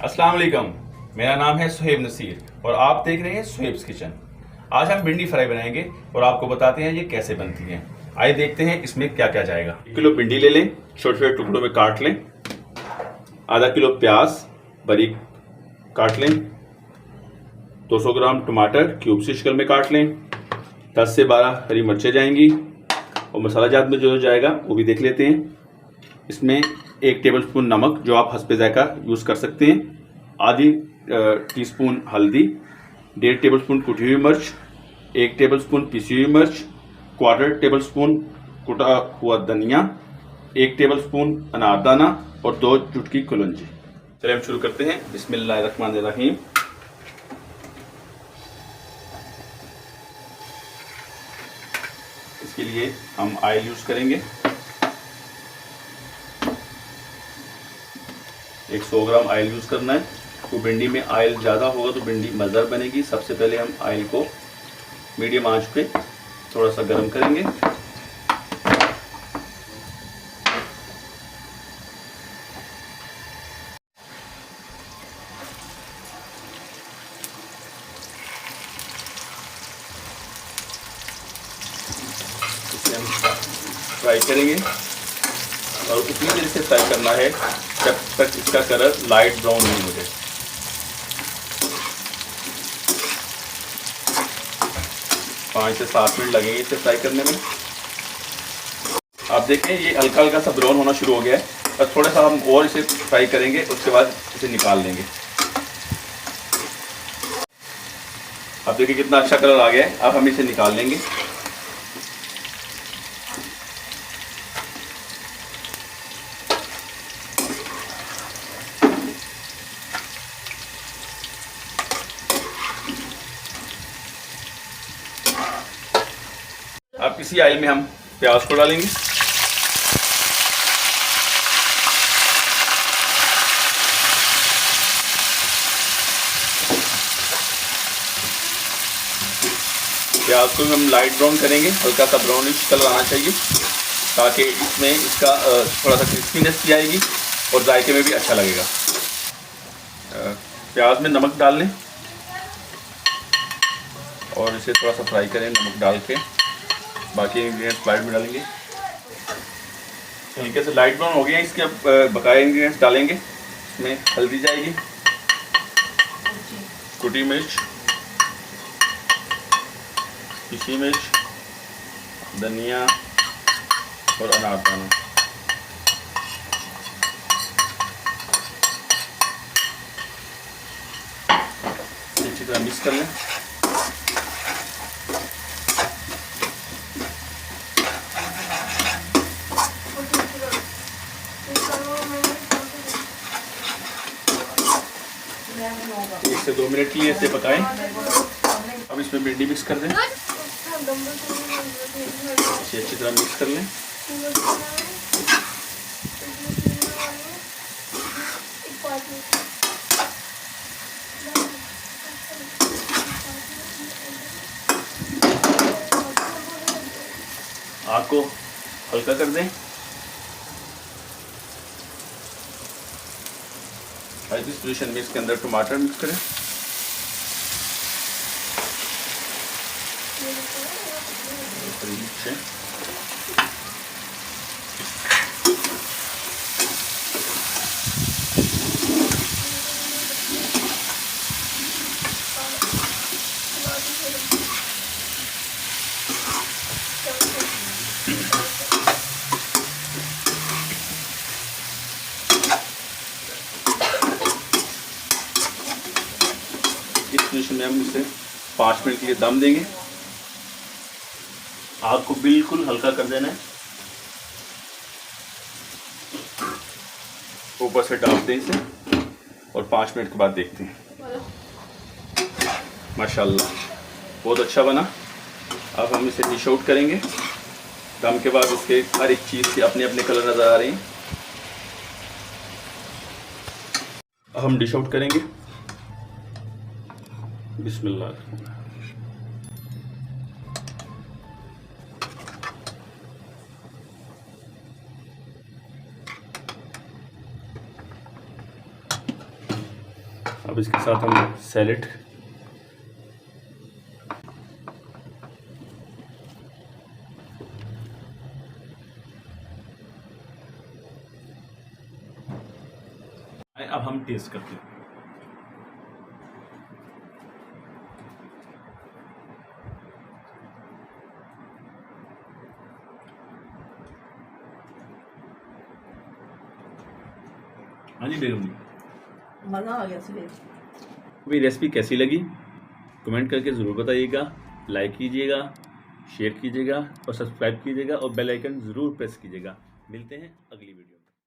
अस्सलाम वालेकुम। मेरा नाम है सुहेब नसीर और आप देख रहे हैं सुहेब्स किचन। आज हम भिंडी फ्राई बनाएंगे और आपको बताते हैं ये कैसे बनती है। आइए देखते हैं इसमें क्या क्या जाएगा। 1 किलो भिंडी ले लें, छोटे छोटे टुकड़ों में काट लें। आधा किलो प्याज बारीक काट लें। 200 ग्राम टमाटर क्यूब से शक्ल में काट लें। 10 से 12 हरी मिर्चें जाएंगी और मसाला जात में जो जाएगा वो भी देख लेते हैं। इसमें 1 टेबलस्पून नमक जो आप हस्बे जायका यूज़ कर सकते हैं, आधी टीस्पून हल्दी, 1.5 टेबलस्पून कुटी हुई मिर्च, 1 टेबलस्पून पिसी हुई मिर्च, 1/4 टेबलस्पून कुटा हुआ धनिया, 1 टेबलस्पून अनारदाना और 2 चुटकी कलौंजी। चलिए हम शुरू करते हैं। बिस्मिल्लाहिर्रहमानिर्रहीम। इसके लिए हम ऑयल यूज़ करेंगे। 100 ग्राम ऑयल यूज़ करना है। तो भिंडी में ऑयल ज़्यादा होगा तो भिंडी मज़ेदार बनेगी। सबसे पहले हम ऑयल को मीडियम आंच पे थोड़ा सा गर्म करेंगे। इसे हम फ्राई करेंगे और उतनी देर से फ्राई करना है जब तक इसका कलर लाइट ब्राउन नहीं हो जाए। पाँच से 7 मिनट लगेंगे इसे फ्राई करने में। आप देखें ये हल्का हल्का सा ब्राउन होना शुरू हो गया है और थोड़ा सा हम और इसे फ्राई करेंगे, उसके बाद इसे निकाल लेंगे। आप देखिए कितना अच्छा कलर आ गया है। अब हम इसे निकाल लेंगे। अब इसी ऑयल में हम प्याज को डालेंगे। प्याज को हम लाइट ब्राउन करेंगे, हल्का सा ब्राउनिश कलर आना चाहिए ताकि इसमें इसका थोड़ा सा क्रिस्पीनेस भी आएगी और जायके में भी अच्छा लगेगा। प्याज में नमक डाल लें और इसे थोड़ा सा फ्राई करें नमक डाल के। बाकी इंग्रेडिएंट्स लाइट में डालेंगे। हल्के से लाइट ब्राउन हो गया। इसके अब बकाया इंग्रेडिएंट्स डालेंगे। इसमें हल्दी जाएगी, कुटी मिर्च, पिसी मिर्च, धनिया और अनारदाना। अच्छी तरह मिक्स कर लें। एक से 2 मिनट के लिए इसे पकाएं। अब इसमें भिंडी मिक्स कर दें। इसे अच्छी तरह मिक्स कर लें। आग को हल्का कर दें। इस पोजीशन में इसके अंदर टमाटर मिक्स करें। इस पोजीशन में हम इसे 5 मिनट के लिए दम देंगे। आग को बिल्कुल हल्का कर देना है। ऊपर से डाल दें इसे और 5 मिनट के बाद देखते हैं। माशाल्लाह बहुत अच्छा बना। अब हम इसे डिश आउट करेंगे। दम के बाद इसके हर एक चीज़ के अपने अपने कलर नज़र आ रहे हैं। अब हम डिश आउट करेंगे। बिस्मिल्लाह। अब इसके साथ हम सैलेड, अब हम टेस्ट करते हैं। हाँ जी बेगम जी, मज़ा आ गया सुबह। अभी रेसिपी कैसी लगी कमेंट करके ज़रूर बताइएगा, लाइक कीजिएगा, शेयर कीजिएगा और सब्सक्राइब कीजिएगा और बेल आइकन ज़रूर प्रेस कीजिएगा। मिलते हैं अगली वीडियो में।